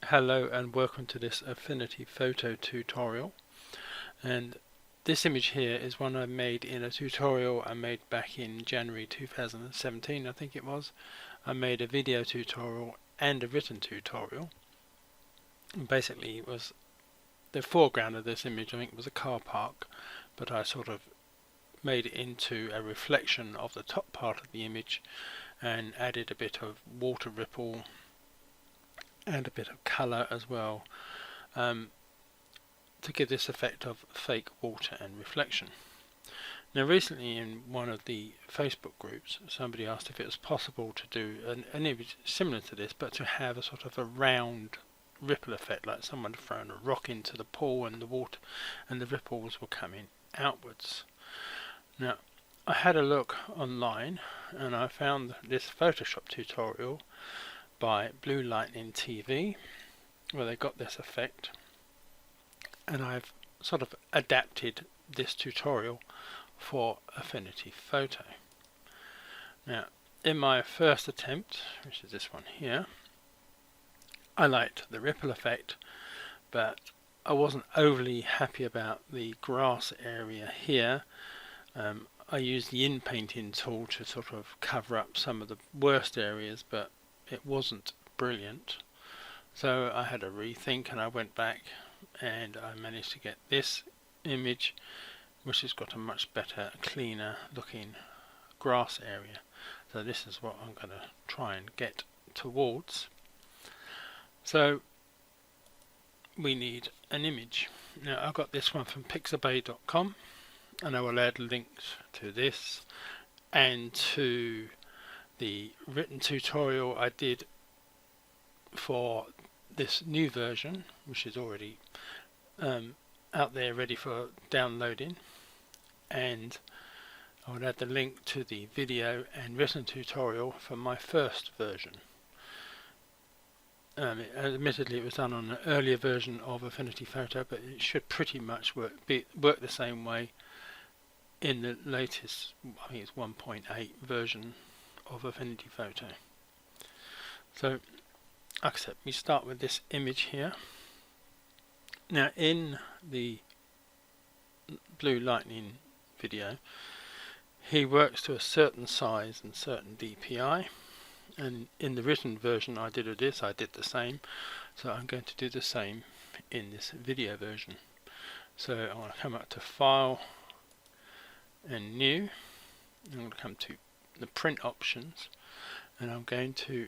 Hello and welcome to this Affinity photo tutorial, and this image here is one I made in a tutorial I made back in January 2017, I think it was. I made a video tutorial and a written tutorial, and basically it was the foreground of this image. I think it was a car park, but I sort of made it into a reflection of the top part of the image and added a bit of water ripple and a bit of colour as well, to give this effect of fake water and reflection. Now recently in one of the Facebook groups somebody asked if it was possible to do an image similar to this, but to have a sort of a round ripple effect, like someone had thrown a rock into the pool and the water and the ripples were coming outwards. Now I had a look online and I found this Photoshop tutorial by Blue Lightning TV where they got this effect, and I've sort of adapted this tutorial for Affinity Photo. Now in my first attempt, which is this one here, I liked the ripple effect, but I wasn't overly happy about the grass area here. I used the in-painting tool to sort of cover up some of the worst areas, but it wasn't brilliant. So I had a rethink and I went back and I managed to get this image, which has got a much better, cleaner looking grass area. So this is what I'm going to try and get towards. So we need an image. Now I got this one from pixabay.com, and I will add links to this and to the written tutorial I did for this new version, which is already out there ready for downloading, and I will add the link to the video and written tutorial for my first version. Admittedly it was done on an earlier version of Affinity Photo, but it should pretty much work the same way in the latest, I think it's 1.8 version of Affinity Photo. So like I said, we start with this image here. Now in the Blue Lightning video he works to a certain size and certain DPI, and in the written version I did the same, so I'm going to do the same in this video version. So I want to come up to File and New, I'm going to come to the print options, and I'm going to,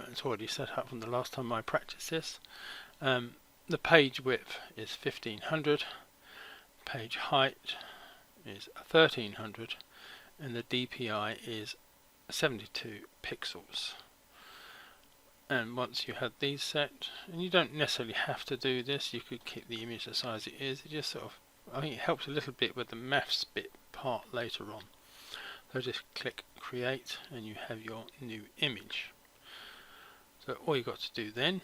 it's already set up from the last time I practiced this. The page width is 1500, page height is 1300, and the DPI is 72 pixels. And once you have these set, and you don't necessarily have to do this, you could keep the image the size it is. It just sort of, I think it helps a little bit with the maths bit part later on. So just click create and you have your new image. So all you've got to do then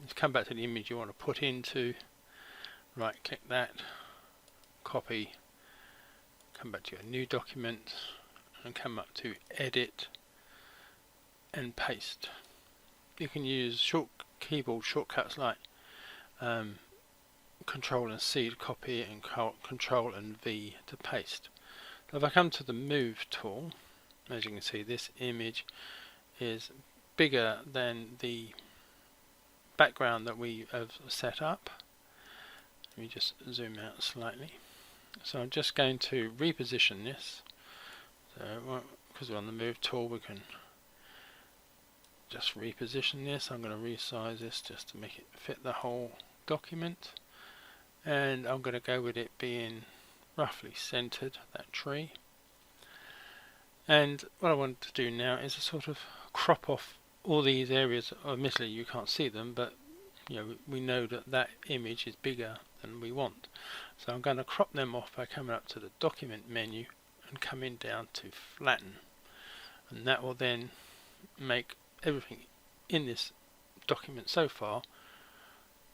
is come back to the image you want to put into, right click that, copy, come back to your new document and come up to edit and paste. You can use keyboard shortcuts like Control and C to copy and Control and V to paste. So if I come to the move tool, as you can see this image is bigger than the background that we have set up. Let me just zoom out slightly. So I'm just going to reposition this. So because we're on the move tool we can just reposition this. I'm going to resize this just to make it fit the whole document, and I'm going to go with it being roughly centered, that tree. And what I want to do now is to sort of crop off all these areas. Admittedly you can't see them, but you know, we know that that image is bigger than we want. So I'm going to crop them off by coming up to the document menu and coming down to flatten, and that will then make everything in this document so far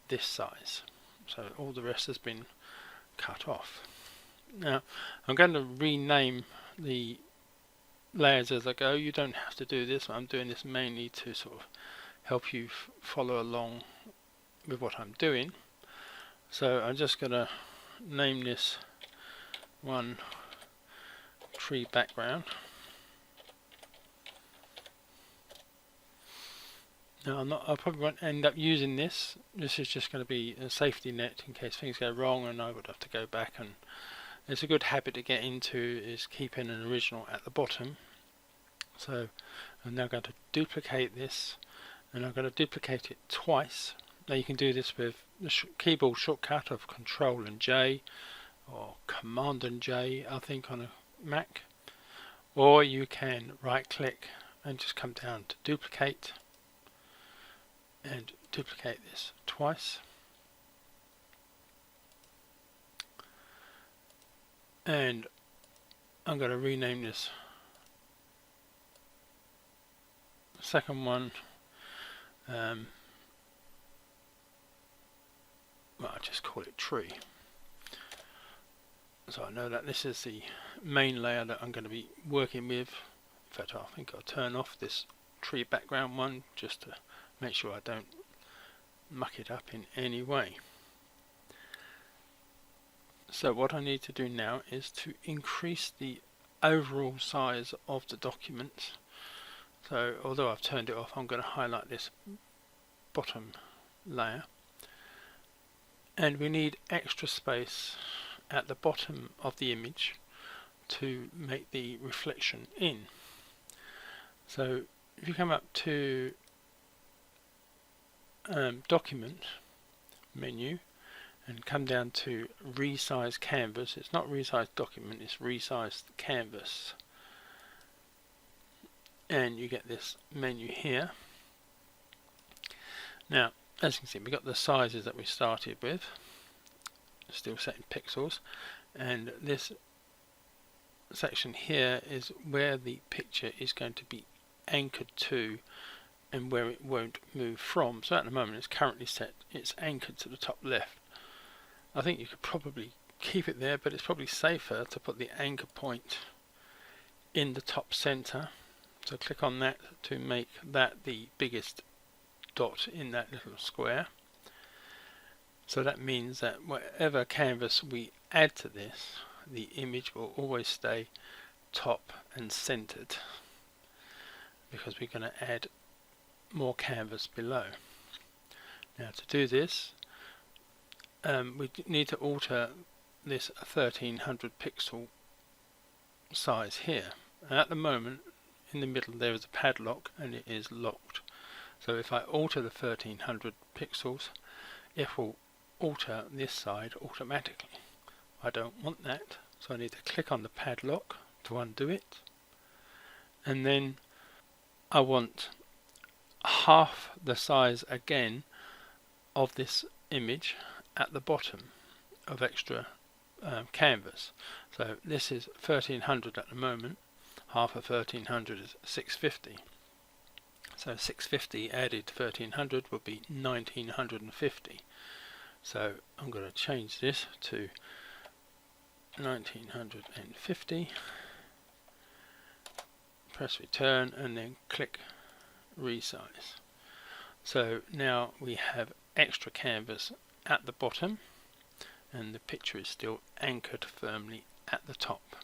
this size. So all the rest has been cut off. Now I'm going to rename the layers as I go. You don't have to do this. I'm doing this mainly to sort of help you follow along with what I'm doing. So I'm just going to name this one tree background. Now I probably won't end up using this. This is just going to be a safety net in case things go wrong and I would have to go back, and it's a good habit to get into is keeping an original at the bottom. So I'm now going to duplicate this, and I'm going to duplicate it twice. Now you can do this with the keyboard shortcut of Control and J or Command and J, I think, on a Mac, or you can right click and just come down to duplicate and duplicate this twice. And I'm going to rename this second one, well, I'll just call it tree. So I know that this is the main layer that I'm going to be working with. In fact, I think I'll turn off this tree background one just to make sure I don't muck it up in any way. So what I need to do now is to increase the overall size of the document. So although I've turned it off, I'm going to highlight this bottom layer, and we need extra space at the bottom of the image to make the reflection in. So if you come up to document menu and come down to Resize Canvas, it's not Resize Document, it's Resize Canvas, and you get this menu here. Now as you can see, we've got the sizes that we started with, still set in pixels, and this section here is where the picture is going to be anchored to and where it won't move from. So at the moment it's currently set, it's anchored to the top left. I think you could probably keep it there, but it's probably safer to put the anchor point in the top center. So click on that to make that the biggest dot in that little square. So that means that whatever canvas we add to this, the image will always stay top and centered, because we're going to add more canvas below. Now to do this, we need to alter this 1300 pixel size here. And at the moment in the middle there is a padlock and it is locked. So if I alter the 1300 pixels, it will alter this side automatically. I don't want that, so I need to click on the padlock to undo it, and then I want half the size again of this image at the bottom of extra canvas. So this is 1300 at the moment, half of 1300 is 650. So 650 added to 1300 will be 1950. So I'm going to change this to 1950, press return, and then click resize. So now we have extra canvas at the bottom and the picture is still anchored firmly at the top.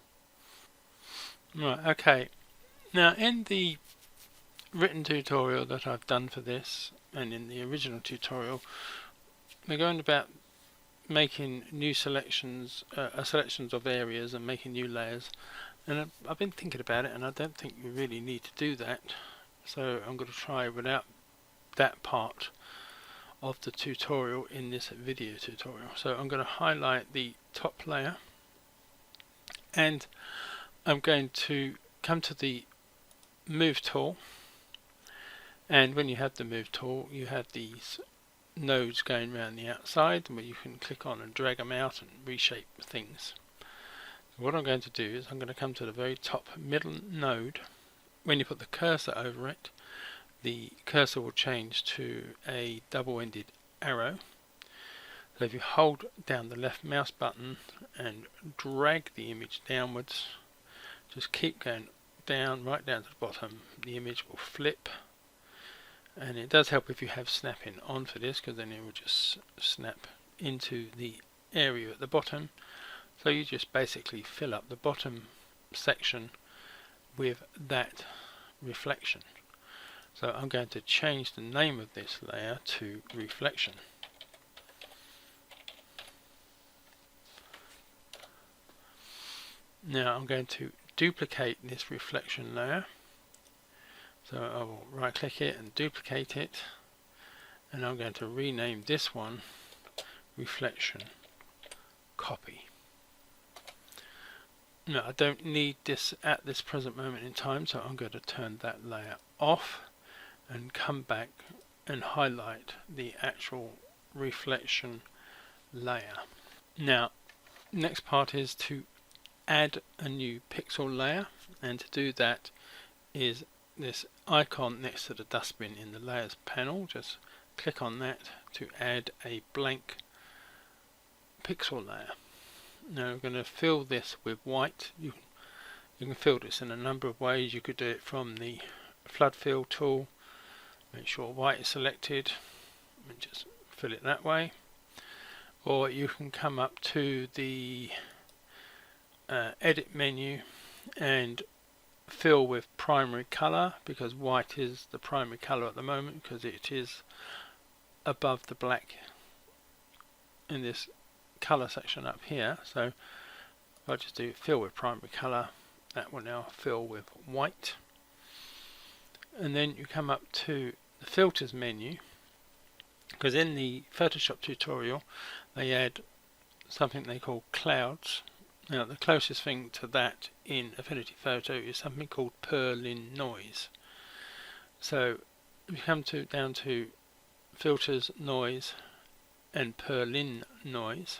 Right, okay. Now in the written tutorial that I've done for this, and in the original tutorial, we're going about making new selections, selections of areas and making new layers, and I've been thinking about it, and I don't think we really need to do that, so I'm going to try without that part of the tutorial in this video tutorial. So I'm going to highlight the top layer, and I'm going to come to the move tool, and when you have the move tool you have these nodes going around the outside where you can click on and drag them out and reshape things. So what I'm going to do is I'm going to come to the very top middle node. When you put the cursor over it, the cursor will change to a double-ended arrow. So if you hold down the left mouse button and drag the image downwards, just keep going down, right down to the bottom, the image will flip, and it does help if you have snapping on for this, because then it will just snap into the area at the bottom. So you just basically fill up the bottom section with that reflection. So I'm going to change the name of this layer to reflection. Now I'm going to duplicate this reflection layer. So I will right click it and duplicate it, and I'm going to rename this one reflection copy. Now I don't need this at this present moment in time, so I'm going to turn that layer off and come back and highlight the actual reflection layer. Now next part is to add a new pixel layer, and to do that is this icon next to the dustbin in the layers panel. Just click on that to add a blank pixel layer. Now we're going to fill this with white. You can fill this in a number of ways. You could do it from the flood fill tool, make sure white is selected and just fill it that way, or you can come up to the edit menu and fill with primary color, because white is the primary color at the moment because it is above the black in this color section up here. So if I just do fill with primary color, that will now fill with white. And then you come up to the filters menu, because in the Photoshop tutorial they add something they call clouds. Now the closest thing to that in Affinity Photo is something called Perlin noise. So if you come down to filters, noise and Perlin noise,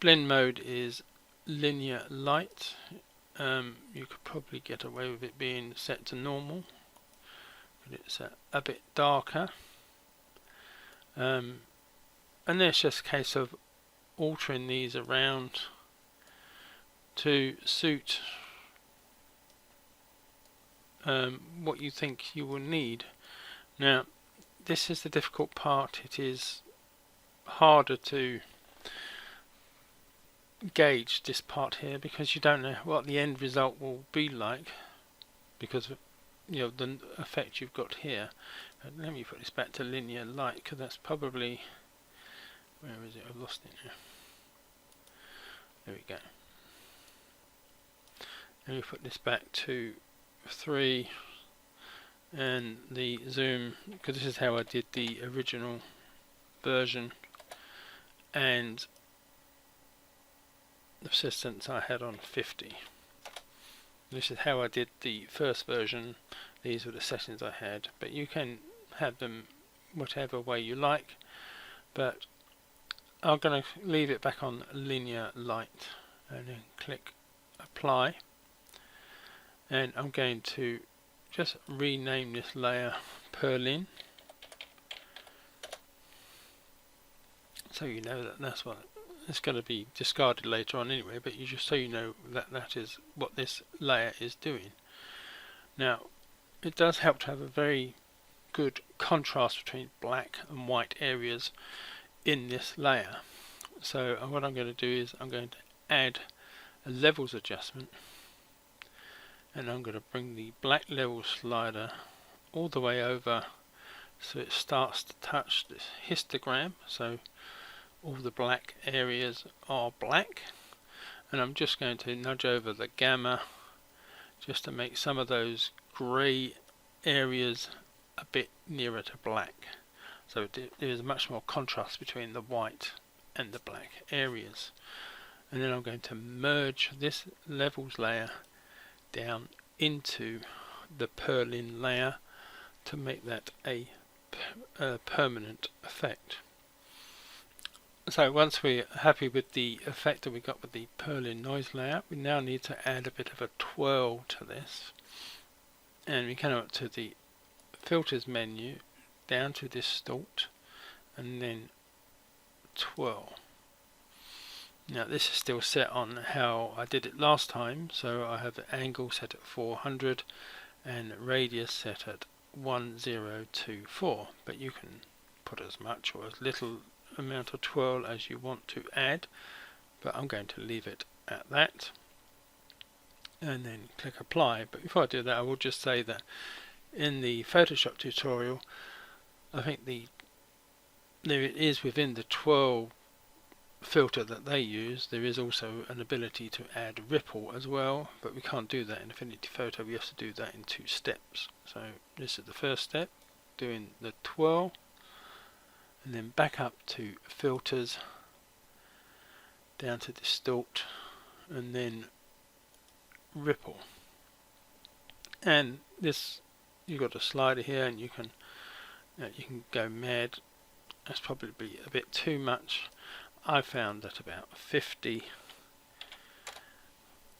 blend mode is linear light. You could probably get away with it being set to normal, but it's a bit darker. And it's just a case of altering these around to suit what you think you will need. Now this is the difficult part. It is harder to gauge this part here because you don't know what the end result will be like, because of the effect you've got here. Let me put this back to linear light, because that's probably, where is it? I've lost it now. There we go. Let me put this back to 3, and the zoom, because this is how I did the original version, and the persistence I had on 50. This is how I did the first version. These were the settings I had, but you can have them whatever way you like, but I'm going to leave it back on linear light and then click apply, and I'm going to just rename this layer Perlin, so you know that that's what it's going to be discarded later on anyway, but you just so you know that that is what this layer is doing. Now it does help to have a very good contrast between black and white areas in this layer. So what I'm going to do is I'm going to add a levels adjustment, and I'm going to bring the black level slider all the way over so it starts to touch this histogram, so all the black areas are black, and I'm just going to nudge over the gamma just to make some of those grey areas a bit nearer to black, so there is much more contrast between the white and the black areas. And then I'm going to merge this levels layer down into the Perlin layer to make that a permanent effect. So once we're happy with the effect that we got with the Perlin noise layer, we now need to add a bit of a twirl to this, and we come up to the filters menu, down to distort, and then twirl. Now this is still set on how I did it last time, so I have the angle set at 400 and radius set at 1024, but you can put as much or as little amount of twirl as you want to add, but I'm going to leave it at that and then click apply. But before I do that, I will just say that in the Photoshop tutorial, I think there it is within the twirl filter that they use, there is also an ability to add ripple as well, but we can't do that in Affinity Photo. We have to do that in 2 steps. So this is the first step, doing the twirl, and then back up to filters, down to distort, and then ripple. And this, you've got a slider here, and you can go mad. That's probably a bit too much. I found that about 50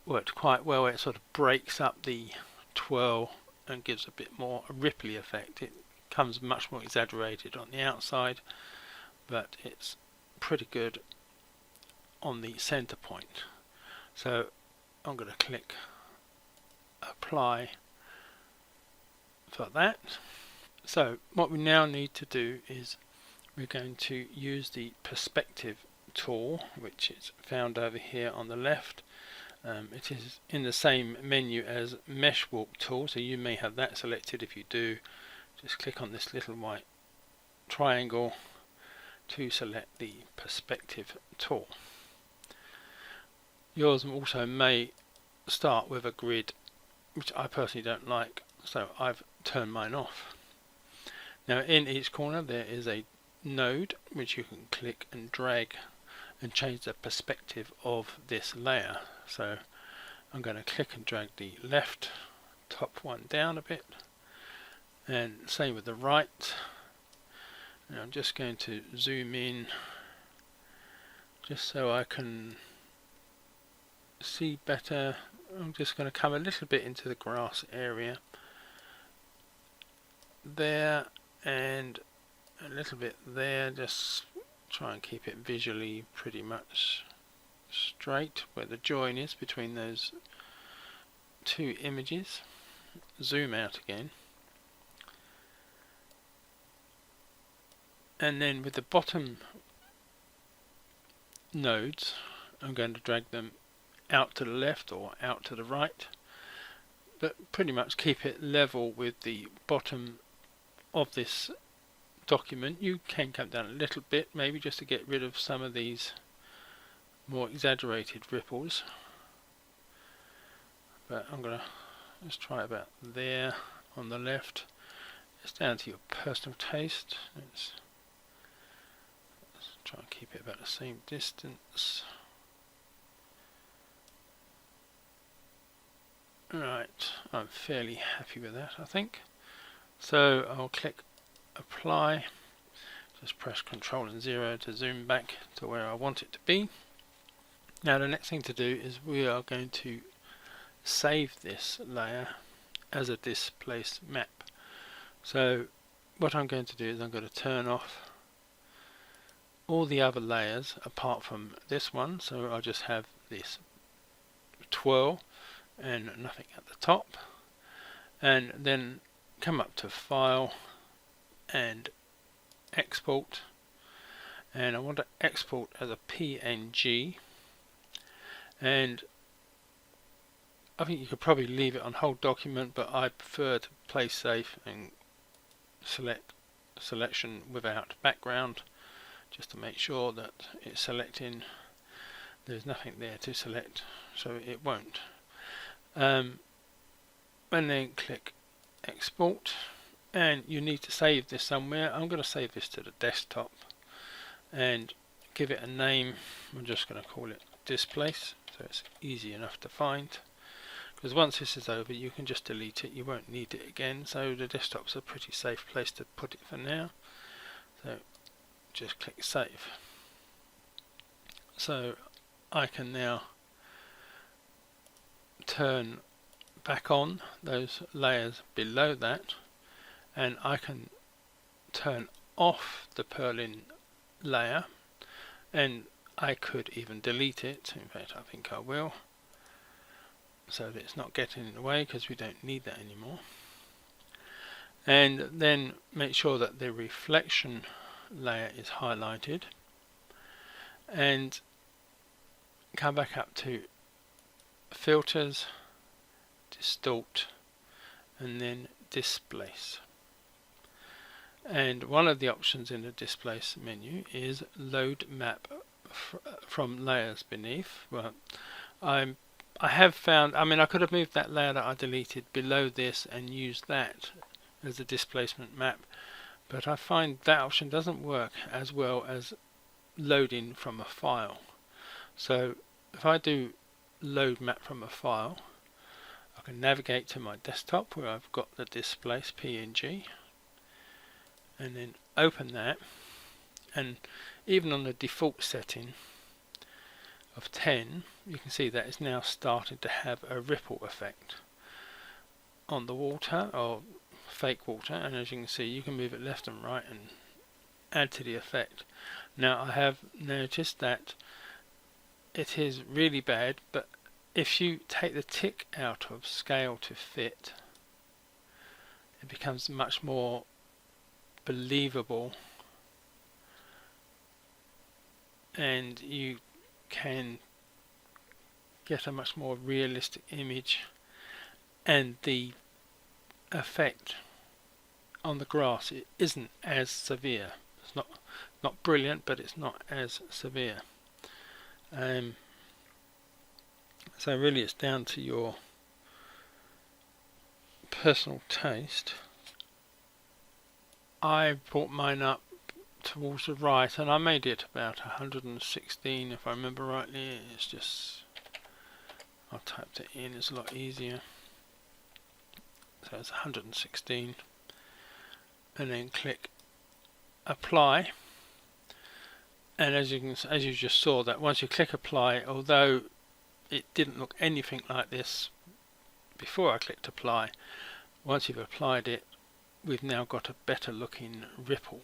worked quite well. It sort of breaks up the twirl and gives a bit more a ripply effect. It comes much more exaggerated on the outside, but it's pretty good on the center point. So I'm going to click apply for that. So what we now need to do is we're going to use the perspective tool, which is found over here on the left. It is in the same menu as mesh warp tool, so you may have that selected. If you do, just click on this little white triangle to select the perspective tool. Yours also may start with a grid, which I personally don't like, so I've turned mine off. Now in each corner there is a node which you can click and drag and change the perspective of this layer. So I'm going to click and drag the left top one down a bit, and same with the right. And I'm just going to zoom in just so I can see better. I'm just going to come a little bit into the grass area there and a little bit there, just try and keep it visually pretty much straight where the join is between those 2 images. Zoom out again, and then with the bottom nodes I'm going to drag them out to the left or out to the right, but pretty much keep it level with the bottom of this document. You can come down a little bit, maybe just to get rid of some of these more exaggerated ripples, but I'm going to just try about there on the left. It's down to your personal taste. Let's try and keep it about the same distance. Right, I'm fairly happy with that, I think. So I'll click apply, just press Ctrl and 0 to zoom back to where I want it to be. Now the next thing to do is we are going to save this layer as a displaced map. So what I'm going to do is I'm going to turn off all the other layers apart from this one, so I'll just have this twirl and nothing at the top, and then come up to File and Export, and I want to export as a PNG, and I think you could probably leave it on whole document, but I prefer to play safe and select selection without background, just to make sure that it's selecting. There's nothing there to select, so it won't. And then click export, and you need to save this somewhere. I'm going to save this to the desktop and give it a name. I'm just going to call it displace, so it's easy enough to find, because once this is over you can just delete it, you won't need it again, so the desktop's a pretty safe place to put it for now. So just click save. So I can now turn back on those layers below that, and I can turn off the purlin layer, and I could even delete it. In fact, I think I will, so that it's not getting in the way, because we don't need that anymore. And then make sure that the reflection layer is highlighted, and come back up to filters, distort, and then displace. And one of the options in the displace menu is load map from layers beneath. Well, I have found, I mean, I could have moved that layer that I deleted below this and used that as a displacement map, but I find that option doesn't work as well as loading from a file. So if I do load map from a file, I can navigate to my desktop where I've got the displace PNG, and then open that, and even on the default setting of 10, you can see that it's now starting to have a ripple effect on the water, or fake water, and as you can see, you can move it left and right and add to the effect. Now I have noticed that it is really bad, but if you take the tick out of scale to fit, it becomes much more believable, and you can get a much more realistic image, and the effect on the grass, it isn't as severe. It's not brilliant, but it's not as severe. So really it's down to your personal taste. I brought mine up towards the right, and I made it about 116 if I remember rightly. It's just, I typed it in, it's a lot easier. So it's 116, and then click apply. And as you just saw, that once you click apply, although it didn't look anything like this before I clicked apply, once you've applied it, we've now got a better looking ripple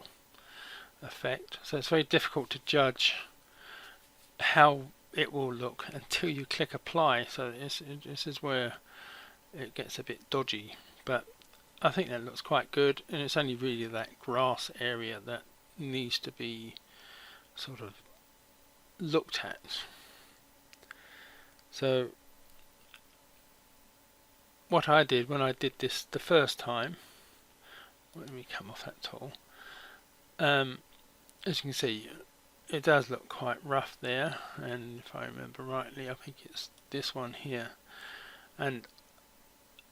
effect. So it's very difficult to judge how it will look until you click apply. So this is where it gets a bit dodgy, but I think that looks quite good, and it's only really that grass area that needs to be sort of looked at. So what I did when I did this the first time, let me come off that tool, as you can see, it does look quite rough there, and if I remember rightly, I think it's this one here, and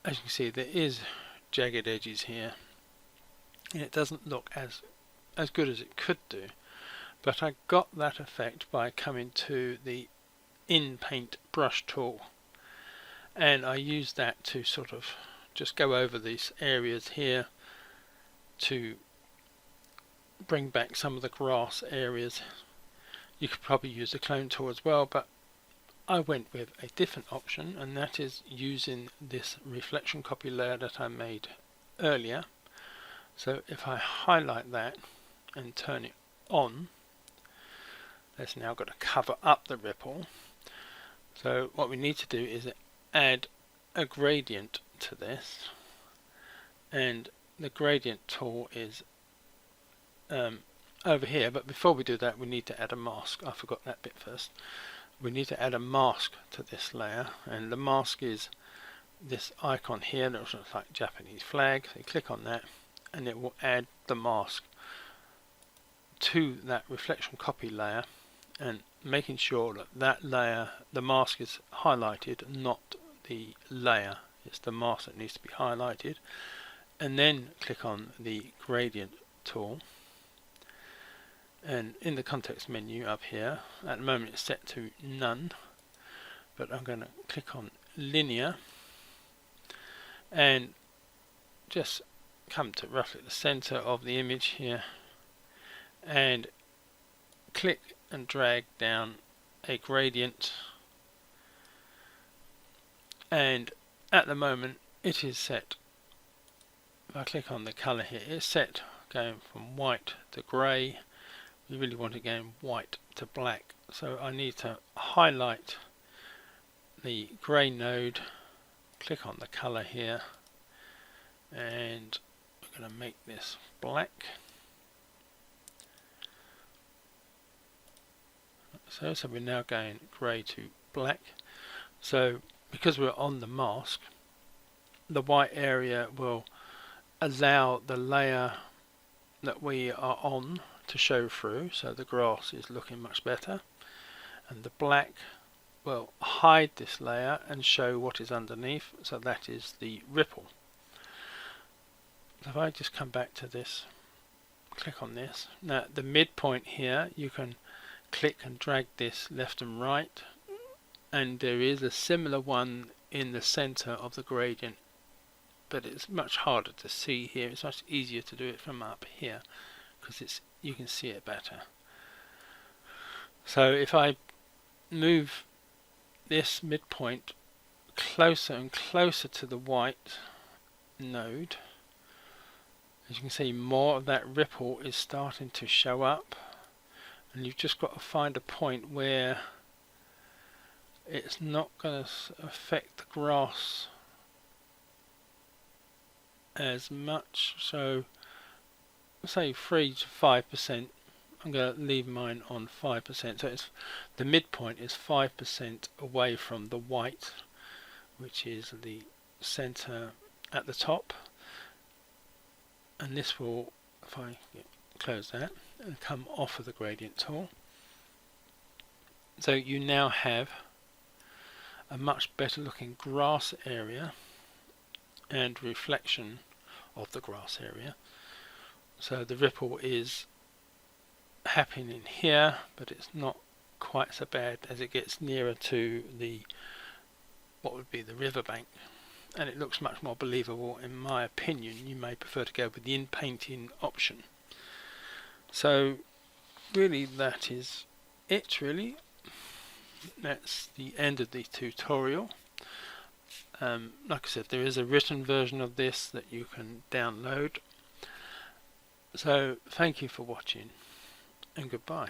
as you can see, there is jagged edges here, and it doesn't look as good as it could do. But I got that effect by coming to the in paint brush tool, and I used that to sort of just go over these areas here to bring back some of the grass areas. You could probably use the clone tool as well, but I went with a different option, and that is using this reflection copy layer that I made earlier. So if I highlight that and turn it on, that's now got to cover up the ripple. So what we need to do is add a gradient to this, and the gradient tool is over here, but before we do that we need to add a mask. I forgot that bit first. We need to add a mask to this layer, and the mask is this icon here that looks like Japanese flag. So you click on that and it will add the mask to that reflection copy layer, and making sure that that layer, the mask, is highlighted, not the layer. It's the mask that needs to be highlighted. And then click on the gradient tool, and in the context menu up here, at the moment it's set to none, but I'm going to click on linear and just come to roughly the center of the image here, and click and drag down a gradient, and at the moment it is set, if I click on the color here, it's set going from white to grey, we really want it going white to black. So I need to highlight the grey node, click on the colour here, and we're going to make this black. So we're now going grey to black. So because we're on the mask, the white area will allow the layer that we are on to show through, so the grass is looking much better, and the black will hide this layer and show what is underneath, so that is the ripple. So if I just come back to this, click on this, now the midpoint here, you can click and drag this left and right, and there is a similar one in the center of the gradient, but it's much harder to see here. It's much easier to do it from up here because you can see it better. So if I move this midpoint closer and closer to the white node, as you can see, more of that ripple is starting to show up, and you've just got to find a point where it's not going to affect the grass as much. So say 3 to 5%. I'm going to leave mine on 5%. So it's the midpoint is 5% away from the white, which is the center at the top. And this will, if I close that and come off of the gradient tool, so you now have a much better looking grass area and reflection of the grass area. So the ripple is happening here, but it's not quite so bad as it gets nearer to the what would be the riverbank, and it looks much more believable in my opinion. You may prefer to go with the in-painting option. So really that is it really. That's the end of the tutorial. Like I said, there is a written version of this that you can download. So thank you for watching, and goodbye.